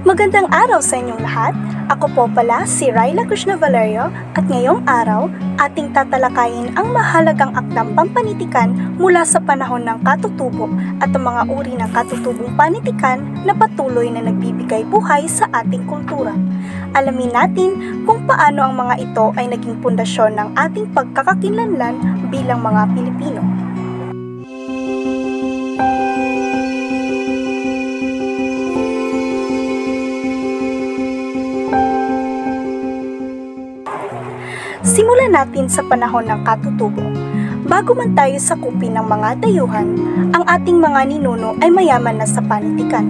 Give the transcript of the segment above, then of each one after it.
Magandang araw sa inyong lahat. Ako po pala si Ryla Krishna Valerio at ngayong araw ating tatalakayin ang mahalagang akdang pampanitikan mula sa panahon ng katutubo at ang mga uri ng katutubong panitikan na patuloy na nagbibigay buhay sa ating kultura. Alamin natin kung paano ang mga ito ay naging pundasyon ng ating pagkakakilanlan bilang mga Pilipino. Simulan natin sa panahon ng katutubo. Bago man tayo sakupin ng mga dayuhan, ang ating mga ninuno ay mayaman na sa panitikan.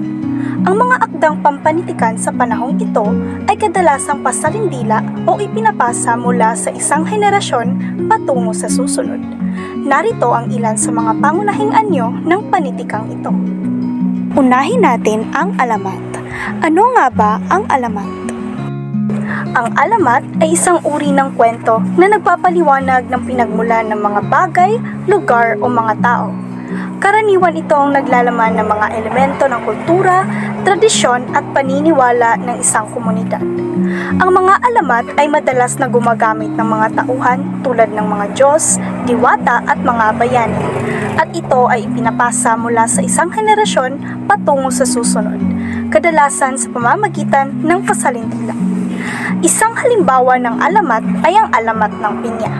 Ang mga akdang pampanitikan sa panahong ito ay kadalasang pasalindila o ipinapasa mula sa isang henerasyon patungo sa susunod. Narito ang ilan sa mga pangunahing anyo ng panitikang ito. Unahin natin ang alamat. Ano nga ba ang alamat? Ang alamat ay isang uri ng kwento na nagpapaliwanag ng pinagmulan ng mga bagay, lugar o mga tao. Karaniwan ito ang naglalaman ng mga elemento ng kultura, tradisyon at paniniwala ng isang komunidad. Ang mga alamat ay madalas na gumagamit ng mga tauhan tulad ng mga Diyos, diwata at mga bayani. At ito ay ipinapasa mula sa isang henerasyon patungo sa susunod, kadalasan sa pamamagitan ng pasalindila. Isang halimbawa ng alamat ay ang alamat ng pinya.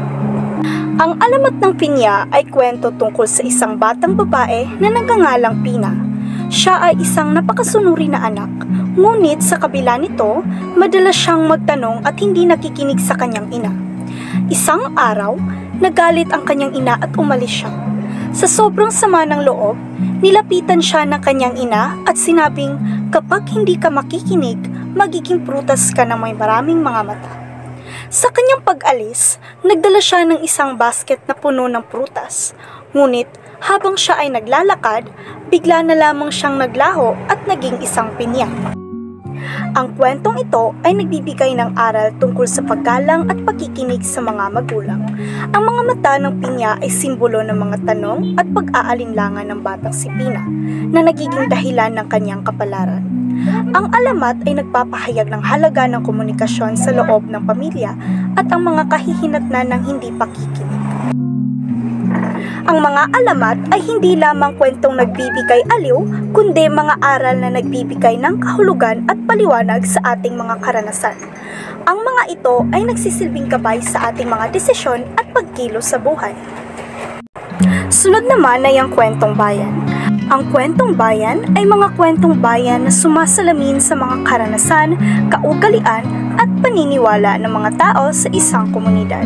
Ang alamat ng pinya ay kwento tungkol sa isang batang babae na nagngangalang Pina. Siya ay isang napakasunuri na anak, ngunit sa kabila nito, madalas siyang magtanong at hindi nakikinig sa kanyang ina. Isang araw, nagalit ang kanyang ina at umalis siya. Sa sobrang sama ng loob, nilapitan siya ng kanyang ina at sinabing, "Kapag hindi ka makikinig, magiging prutas ka na may maraming mga mata." Sa kanyang pag-alis, nagdala siya ng isang basket na puno ng prutas. Ngunit, habang siya ay naglalakad, bigla na lamang siyang naglaho at naging isang pinya. Ang kwentong ito ay nagbibigay ng aral tungkol sa paggalang at pagkikinig sa mga magulang. Ang mga mata ng pinya ay simbolo ng mga tanong at pag-aalinlangan ng batang si Pina na nagiging dahilan ng kanyang kapalaran. Ang alamat ay nagpapahayag ng halaga ng komunikasyon sa loob ng pamilya at ang mga kahihinatnan ng hindi pakikinig. Ang mga alamat ay hindi lamang kwentong nagbibigay aliw, kundi mga aral na nagbibigay ng kahulugan at paliwanag sa ating mga karanasan. Ang mga ito ay nagsisilbing gabay sa ating mga desisyon at pagkilos sa buhay. Sunod naman ay ang kwentong bayan. Ang kwentong bayan ay mga kwentong bayan na sumasalamin sa mga karanasan, kaugalian at paniniwala ng mga tao sa isang komunidad.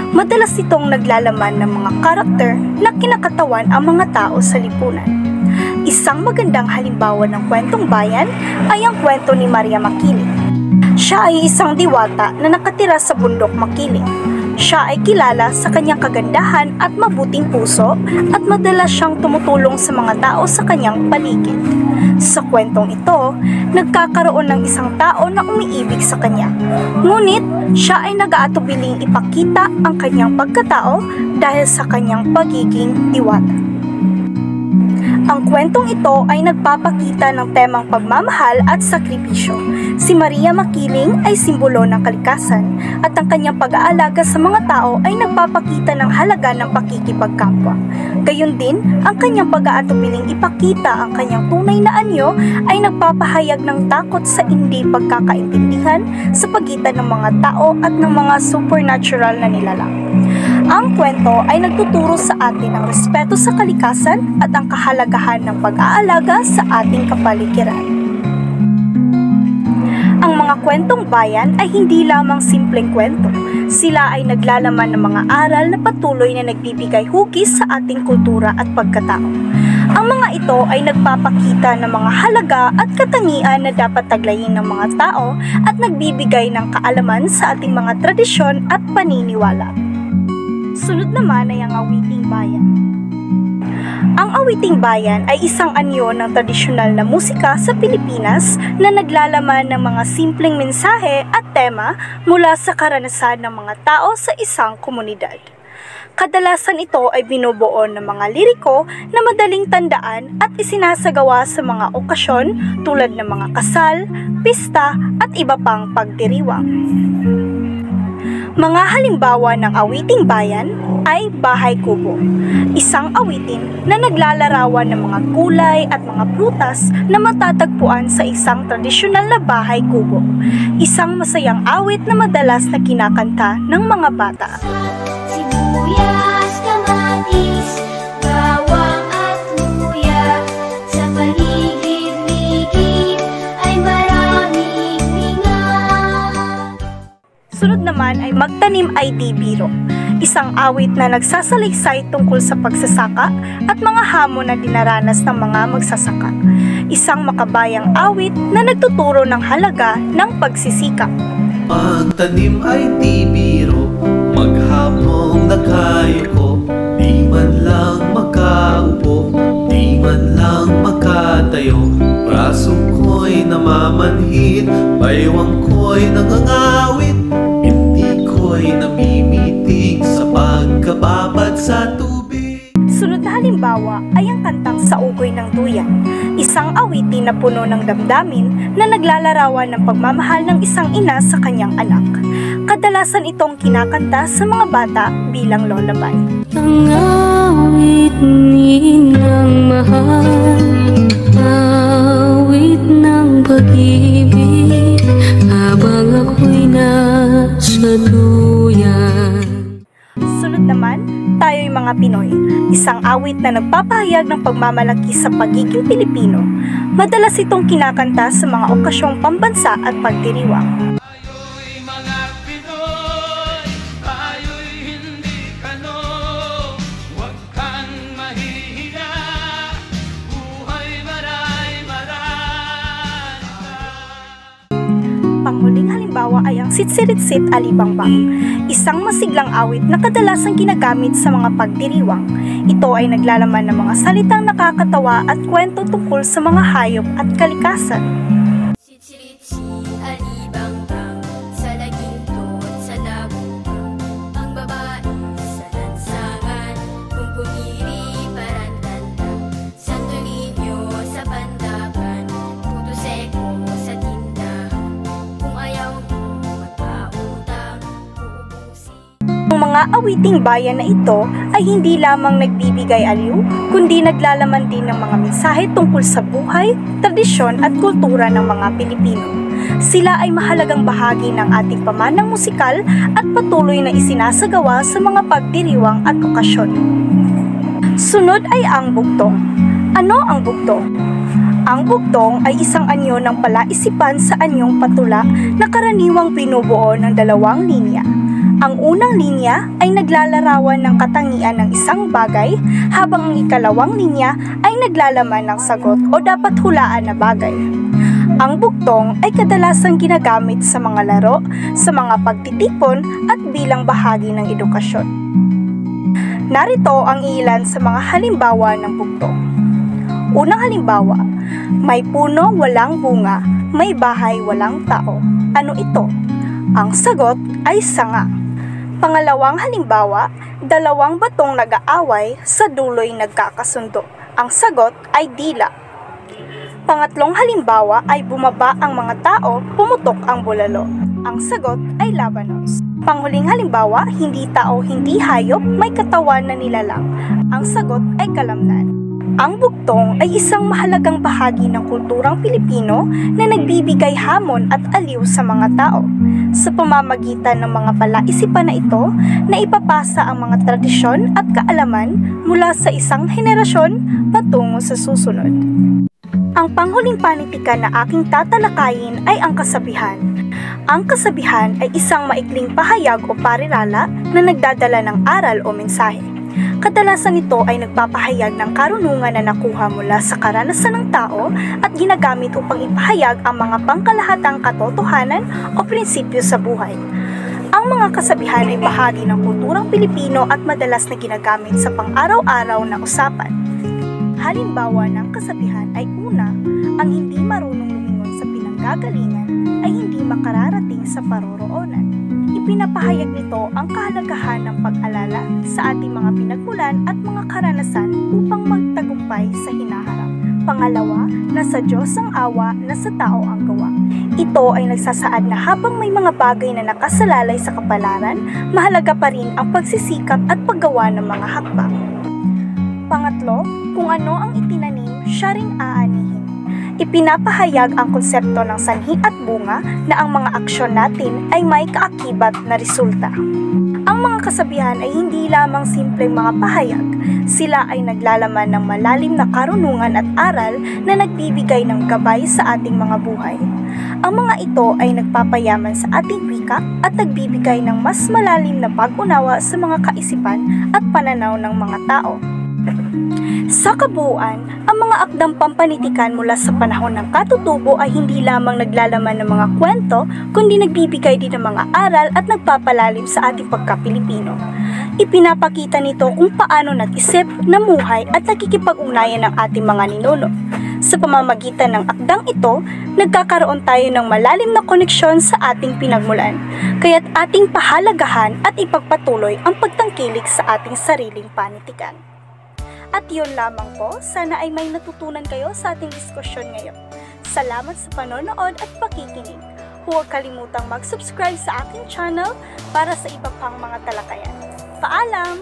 Madalas itong naglalaman ng mga karakter na kinakatawan ang mga tao sa lipunan. Isang magandang halimbawa ng kwentong bayan ay ang kwento ni Maria Makiling. Siya ay isang diwata na nakatira sa bundok Makiling. Siya ay kilala sa kanyang kagandahan at mabuting puso at madalas siyang tumutulong sa mga tao sa kanyang paligid. Sa kwentong ito, nagkakaroon ng isang tao na umiibig sa kanya. Ngunit, siya ay nag-aatubiling ipakita ang kanyang pagkatao dahil sa kanyang pagiging diwata. Ang kwentong ito ay nagpapakita ng temang pagmamahal at sakripisyo. Si Maria Makiling ay simbolo ng kalikasan at ang kanyang pag-aalaga sa mga tao ay nagpapakita ng halaga ng pakikipagkapwa. Gayon din, ang kanyang pag-aatubiling ipakita ang kanyang tunay na anyo ay nagpapahayag ng takot sa hindi pagkakaintindihan sa pagitan ng mga tao at ng mga supernatural na nilalang. Ang kwento ay nagtuturo sa atin ng respeto sa kalikasan at ang kahalagahan ng pag-aalaga sa ating kapaligiran. Ang mga kwentong bayan ay hindi lamang simpleng kwento. Sila ay naglalaman ng mga aral na patuloy na nagbibigay hugis sa ating kultura at pagkatao. Ang mga ito ay nagpapakita ng mga halaga at katangian na dapat taglayin ng mga tao at nagbibigay ng kaalaman sa ating mga tradisyon at paniniwala. Sunod naman ay ang awiting bayan. Ang awiting bayan ay isang anyo ng tradisyonal na musika sa Pilipinas na naglalaman ng mga simpleng mensahe at tema mula sa karanasan ng mga tao sa isang komunidad. Kadalasan ito ay binubuo ng mga liriko na madaling tandaan at isinasagawa sa mga okasyon tulad ng mga kasal, pista at iba pang pagdiriwang. Mga halimbawa ng awiting bayan ay Bahay Kubo, isang awitin na naglalarawan ng mga gulay at mga prutas na matatagpuan sa isang tradisyonal na bahay kubo, isang masayang awit na madalas na kinakanta ng mga bata. Sibuyas, kamatis, bawang at luya, sa paligid-ligid ay maraming bingat. Sunod naman ay Magtanim ay di biro, isang awit na nagsasalaysay tungkol sa pagsasaka at mga hamon na dinaranas ng mga magsasaka. Isang makabayang awit na nagtuturo ng halaga ng pagsisikap. Magtanim ay di biro, maghamong nagkayuko, di man lang makaupo, di man lang makatayo. Braso ko'y namamanhid, baywang ko'y nangangawit, hindi ko'y namimitig sa pagkababad sa tubig. Sunod na halimbawa ay ang kantang Sa Ugoy ng Duyan, isang awitin na puno ng damdamin na naglalarawan ng pagmamahal ng isang ina sa kanyang anak. Kadalasan itong kinakanta sa mga bata bilang lullaby. Ang awit ni Inang mahal, awit ng pag-ibig, habang ako'y nasa duyan. Sunod naman, Tayo'y Mga Pinoy, isang awit na nagpapahayag ng pagmamalaki sa pagiging Pilipino. Madalas itong kinakanta sa mga okasyong pambansa at pagdiriwang. Tayo'y mga Pinoy, tayo'y hindi kano, huwag kang mahihiya, buhay maray-maray. Panghuling halimbawa ay ang Sitsiritsit Alibangbang, isang masiglang awit na kadalasang ginagamit sa mga pagdiriwang. Ito ay naglalaman ng mga salitang nakakatawa at kwento tungkol sa mga hayop at kalikasan. Sitsiritsi, alibangbang, sa lagintot, sa labumbang, ang babae sa lansangan, kung pumiri parantanda, Santo Niño sa pandapan, puto seko sa tindahan, kung ayaw mo magpautang, uubusin. Ang mga awiting bayan na ito ay hindi lamang nagbibigay aliw, kundi naglalaman din ng mga mensahe tungkol sa buhay, tradisyon at kultura ng mga Pilipino. Sila ay mahalagang bahagi ng ating pamanang musikal at patuloy na isinasagawa sa mga pagdiriwang at okasyon. Sunod ay ang bugtong. Ano ang bugtong? Ang bugtong ay isang anyo ng palaisipan sa anyong patula na karaniwang binubuo ng dalawang linya. Ang unang linya ay naglalarawan ng katangian ng isang bagay, habang ang ikalawang linya ay naglalaman ng sagot o dapat hulaan na bagay. Ang bugtong ay kadalasang ginagamit sa mga laro, sa mga pagtitipon at bilang bahagi ng edukasyon. Narito ang ilan sa mga halimbawa ng bugtong. Unang halimbawa, may puno walang bunga, may bahay walang tao. Ano ito? Ang sagot ay sanga. Pangalawang halimbawa, dalawang batong nag-aaway, sa dulo'y nagkakasundo. Ang sagot ay dila. Pangatlong halimbawa ay bumaba ang mga tao, pumutok ang bulalo. Ang sagot ay labanos. Panghuling halimbawa, hindi tao, hindi hayop, may katawan na nilalang. Ang sagot ay kalamnan. Ang bugtong ay isang mahalagang bahagi ng kulturang Pilipino na nagbibigay hamon at aliw sa mga tao. Sa pamamagitan ng mga palaisipan na ito, naipapasa ang mga tradisyon at kaalaman mula sa isang henerasyon patungo sa susunod. Ang panghuling panitikan na aking tatalakayin ay ang kasabihan. Ang kasabihan ay isang maikling pahayag o parirala na nagdadala ng aral o mensahe. Kadalasan ito ay nagpapahayag ng karunungan na nakuha mula sa karanasan ng tao at ginagamit upang ipahayag ang mga pangkalahatang katotohanan o prinsipyo sa buhay. Ang mga kasabihan ay bahagi ng kulturang Pilipino at madalas na ginagamit sa pang-araw-araw na usapan. halimbawa ng kasabihan ay una, ang hindi marunong lumingon sa pinanggagalingan ay hindi makararating sa paroroonan. Ipinapahayag nito ang kahalagahan ng pag-alala sa ating mga pinagmulan at mga karanasan upang magtagumpay sa hinaharap. Pangalawa, nasa Diyos ang awa, nasa tao ang gawa. Ito ay nagsasaad na habang may mga bagay na nakasalalay sa kapalaran, mahalaga pa rin ang pagsisikap at paggawa ng mga hakbang. Pangatlo, kung ano ang itinanim, siya rin aanihin. Ipinapahayag ang konsepto ng sanhi at bunga na ang mga aksyon natin ay may kaakibat na resulta. Ang mga kasabihan ay hindi lamang simpleng mga pahayag, sila ay naglalaman ng malalim na karunungan at aral na nagbibigay ng gabay sa ating mga buhay. Ang mga ito ay nagpapayaman sa ating wika at nagbibigay ng mas malalim na pag-unawa sa mga kaisipan at pananaw ng mga tao. Sa kabuuan, ang mga akdang pampanitikan mula sa panahon ng katutubo ay hindi lamang naglalaman ng mga kwento, kundi nagbibigay din ng mga aral at nagpapalalim sa ating pagka-Pilipino. Ipinapakita nito kung paano nag-isip, namuhay at nakikipag-ugnayan ng ating mga ninuno. Sa pamamagitan ng akdang ito, nagkakaroon tayo ng malalim na koneksyon sa ating pinagmulan, kaya't ating pahalagahan at ipagpatuloy ang pagtangkilik sa ating sariling panitikan. At yun lamang po, sana ay may natutunan kayo sa ating diskusyon ngayon. Salamat sa panonood at pakikinig. Huwag kalimutang mag-subscribe sa aking channel para sa iba pang mga talakayan. Paalam!